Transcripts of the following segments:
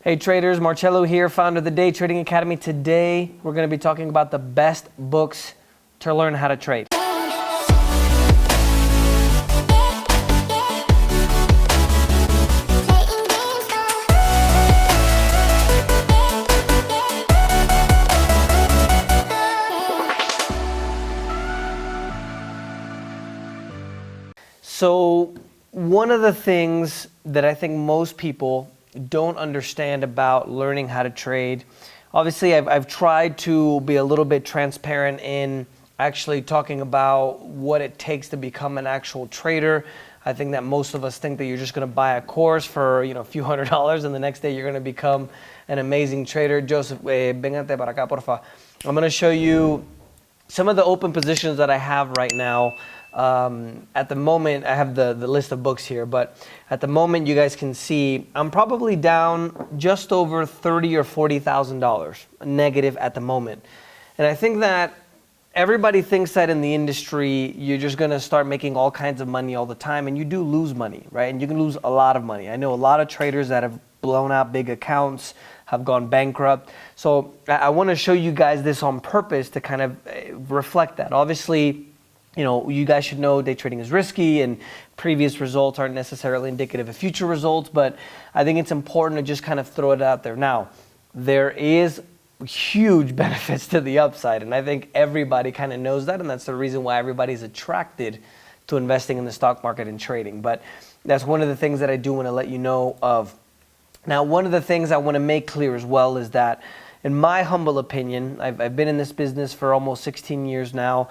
Hey traders, Marcello here, founder of the Day Trading Academy. Today, we're going to be talking about the best books to learn how to trade. So, one of the things that I think most people don't understand about learning how to trade. Obviously, I've tried to be a little bit transparent in actually talking about what it takes to become an actual trader. I think that most of us think that you're just going to buy a course for a few $100s and the next day you're going to become an amazing trader. Joseph, véngate para acá, porfa. I'm going to show you some of the open positions that I have right now. At the moment, I have the list of books here, but at the moment you guys can see I'm probably down just over $30,000 or $40,000 negative at the moment. And I think that everybody thinks that in the industry you're just going to start making all kinds of money all the time, and you do lose money, right? And you can lose a lot of money. I know a lot of traders that have blown out big accounts, have gone bankrupt. So I want to show you guys this on purpose to kind of reflect that. Obviously, you guys should know day trading is risky and previous results aren't necessarily indicative of future results, but I think it's important to just kind of throw it out there. Now, there is huge benefits to the upside, and I think everybody kind of knows that, and that's the reason why everybody's attracted to investing in the stock market and trading. But that's one of the things that I do want to let you know of. Now, one of the things I want to make clear as well is that, in my humble opinion, I've been in this business for almost 16 years now.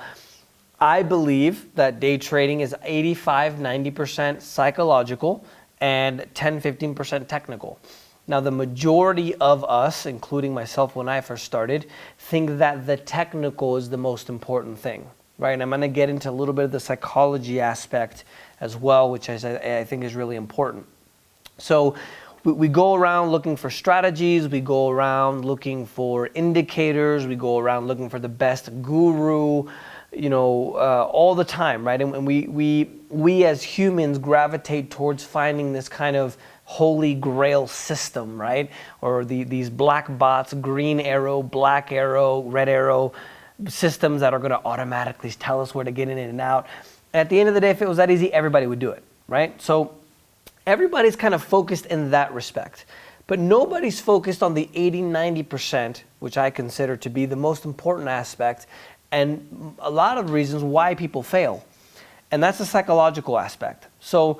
I believe that day trading is 85-90% psychological and 10-15% technical. Now, the majority of us, including myself when I first started, think that the technical is the most important thing, right? And I'm going to get into a little bit of the psychology aspect as well, which I think is really important. So we go around looking for strategies, we go around looking for indicators, we go around looking for the best guru, all the time, right? And we as humans gravitate towards finding this kind of holy grail system, right? Or these black bots, green arrow, black arrow, red arrow systems that are going to automatically tell us where to get in and out. At the end of the day, if it was that easy, everybody would do it, right? So everybody's kind of focused in that respect. But nobody's focused on the 80-90%, which I consider to be the most important aspect, and a lot of reasons why people fail. And that's the psychological aspect. So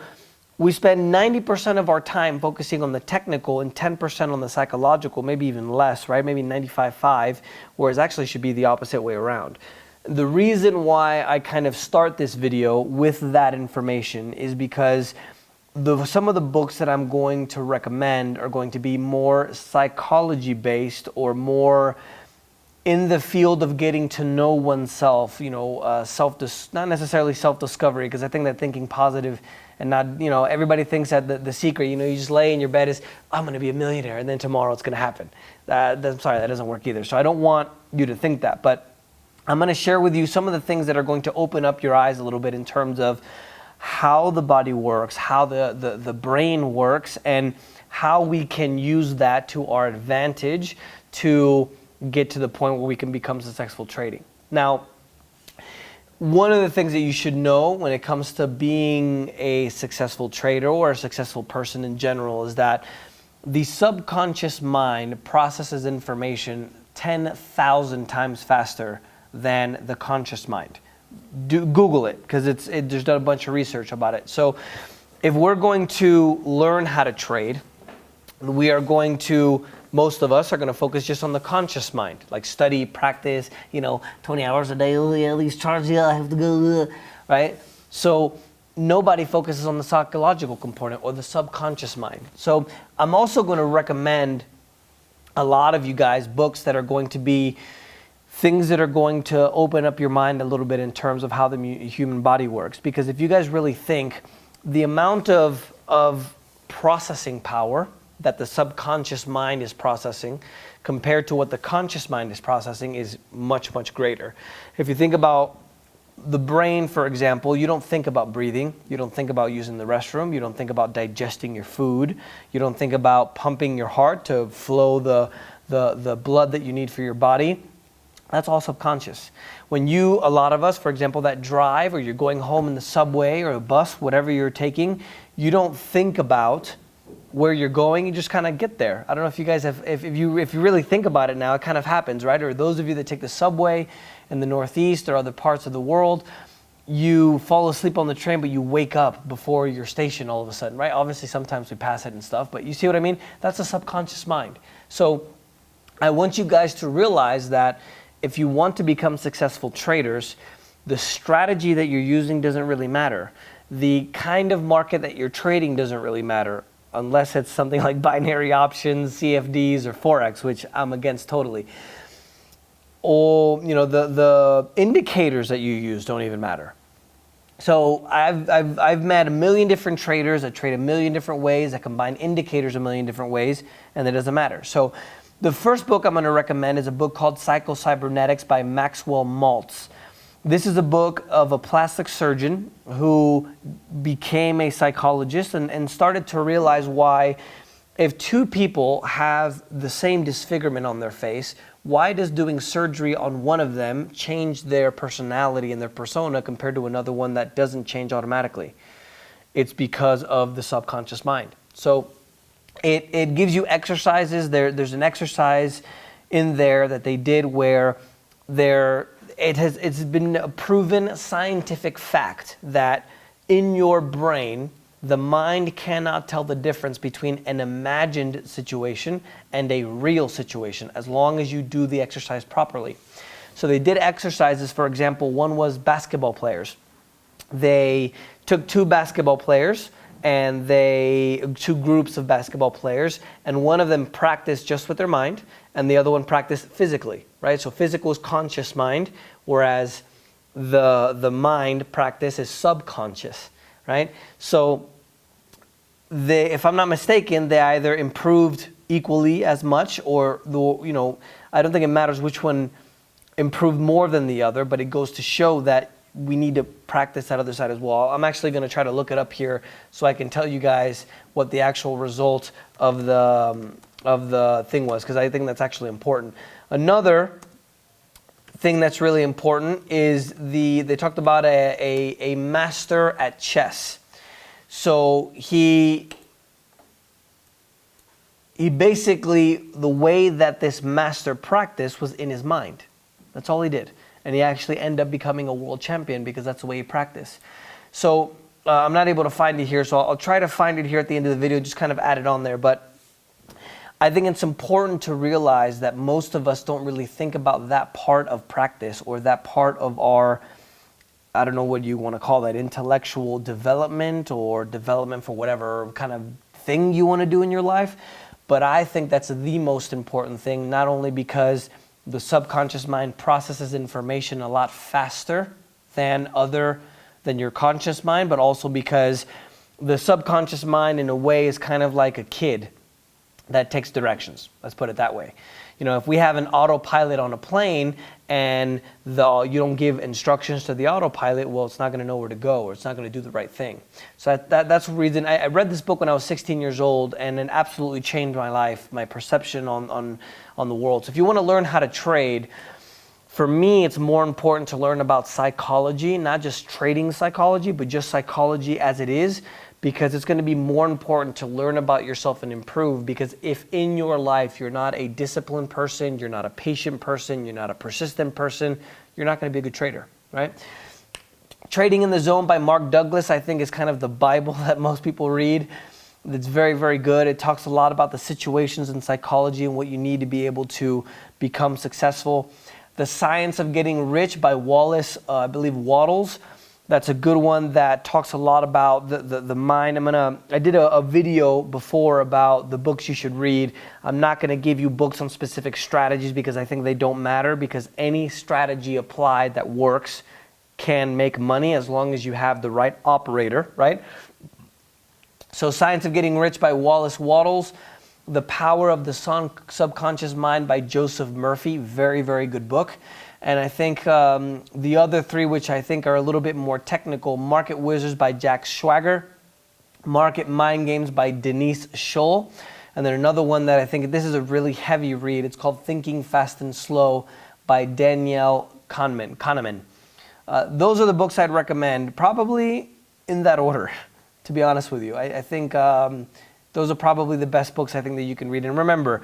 we spend 90% of our time focusing on the technical and 10% on the psychological, maybe even less, right? Maybe 95-5, whereas actually should be the opposite way around. The reason why I kind of start this video with that information is because some of the books that I'm going to recommend are going to be more psychology based or more in the field of getting to know oneself, not necessarily self-discovery, because I think that thinking positive and not, everybody thinks that the secret, you just lay in your bed is, I'm going to be a millionaire, and then tomorrow it's going to happen. I'm sorry, that doesn't work either. So I don't want you to think that, but I'm going to share with you some of the things that are going to open up your eyes a little bit in terms of how the body works, how the brain works, and how we can use that to our advantage to get to the point where we can become successful trading. Now, one of the things that you should know when it comes to being a successful trader or a successful person in general is that the subconscious mind processes information 10,000 times faster than the conscious mind. Google it, because there's done a bunch of research about it. So if we're going to learn how to trade, most of us are going to focus just on the conscious mind, like study, practice, 20 hours a day, oh yeah, these charts, yeah, I have to go, right? So nobody focuses on the psychological component or the subconscious mind. So I'm also going to recommend a lot of you guys books that are going to be things that are going to open up your mind a little bit in terms of how the human body works. Because if you guys really think the amount of processing power that the subconscious mind is processing compared to what the conscious mind is processing is much, much greater. If you think about the brain, for example, you don't think about breathing. You don't think about using the restroom. You don't think about digesting your food. You don't think about pumping your heart to flow the blood that you need for your body. That's all subconscious. When a lot of us, for example, that drive, or you're going home in the subway or a bus, whatever you're taking, you don't think about where you're going. You just kind of get there. I don't know if you guys have, if you really think about it now, it kind of happens, right? Or those of you that take the subway in the Northeast or other parts of the world, you fall asleep on the train, but you wake up before your station all of a sudden, right? Obviously, sometimes we pass it and stuff, but you see what I mean? That's a subconscious mind. So I want you guys to realize that if you want to become successful traders, the strategy that you're using doesn't really matter. The kind of market that you're trading doesn't really matter, unless it's something like binary options, CFDs, or Forex, which I'm against totally. Or, the indicators that you use don't even matter. So I've met a million different traders that trade a million different ways, that combine indicators a million different ways, and it doesn't matter. So the first book I'm going to recommend is a book called Psycho-Cybernetics by Maxwell Maltz. This is a book of a plastic surgeon who became a psychologist and started to realize why, if two people have the same disfigurement on their face, why does doing surgery on one of them change their personality and their persona compared to another one that doesn't change automatically? It's because of the subconscious mind. So it gives you exercises. There's an exercise in there that they did where it's been a proven scientific fact that in your brain, the mind cannot tell the difference between an imagined situation and a real situation as long as you do the exercise properly. So they did exercises. For example, one was basketball players. They took two basketball players and two groups of basketball players, and one of them practiced just with their mind and the other one practiced physically, right? So physical is conscious mind, whereas the mind practice is subconscious, right? So if I'm not mistaken, they either improved equally as much, or I don't think it matters which one improved more than the other, but it goes to show that we need to practice that other side as well. I'm actually going to try to look it up here so I can tell you guys what the actual result of the thing was, because I think that's actually important. Another thing that's really important is they talked about a master at chess. So he basically, the way that this master practiced was in his mind. That's all he did. And he actually ended up becoming a world champion because that's the way he practiced. So I'm not able to find it here, so I'll try to find it here at the end of the video, just kind of add it on there. But I think it's important to realize that most of us don't really think about that part of practice, or that part of our, I don't know what you want to call that, intellectual development, or development for whatever kind of thing you want to do in your life. But I think that's the most important thing, not only because the subconscious mind processes information a lot faster than your conscious mind, but also because the subconscious mind in a way is kind of like a kid that takes directions. Let's put it that way. If we have an autopilot on a plane and you don't give instructions to the autopilot, well, it's not going to know where to go, or it's not going to do the right thing. So that's the reason I read this book when I was 16 years old, and it absolutely changed my life, my perception on the world. So if you want to learn how to trade, for me, it's more important to learn about psychology, not just trading psychology, but just psychology as it is, because it's going to be more important to learn about yourself and improve. Because if in your life you're not a disciplined person, you're not a patient person, you're not a persistent person, you're not going to be a good trader, right? Trading in the Zone by Mark Douglas, I think, is kind of the Bible that most people read. It's very, very good. It talks a lot about the situations in psychology and what you need to be able to become successful. The Science of Getting Rich by Wallace, I believe Wattles. That's a good one that talks a lot about the mind. I did a video before about the books you should read. I'm not going to give you books on specific strategies because I think they don't matter, because any strategy applied that works can make money as long as you have the right operator, right? So Science of Getting Rich by Wallace Wattles. The Power of the Subconscious Mind by Joseph Murphy. Very, very good book. And I think the other three, which I think are a little bit more technical, Market Wizards by Jack Schwager, Market Mind Games by Denise Scholl, and then another one that I think, this is a really heavy read, it's called Thinking Fast and Slow by Danielle Kahneman. Those are the books I'd recommend, probably in that order, to be honest with you. I think those are probably the best books I think that you can read. And remember,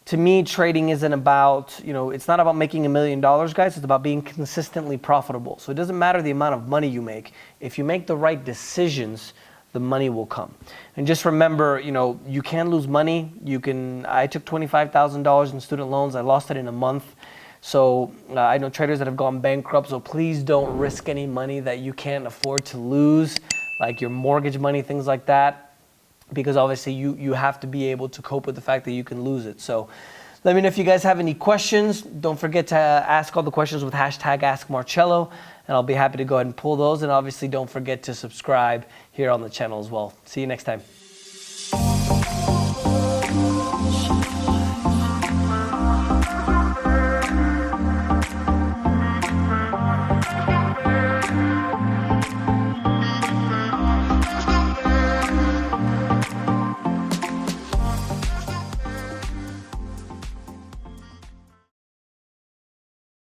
to me, trading isn't about, it's not about making $1 million, guys. It's about being consistently profitable. So it doesn't matter the amount of money you make. If you make the right decisions, the money will come. And just remember, you can lose money. I took $25,000 in student loans. I lost it in a month. So I know traders that have gone bankrupt. So please don't risk any money that you can't afford to lose, like your mortgage money, things like that. Because obviously you have to be able to cope with the fact that you can lose it. So let me know if you guys have any questions. Don't forget to ask all the questions with hashtag AskMarcello, and I'll be happy to go ahead and pull those. And obviously don't forget to subscribe here on the channel as well. See you next time.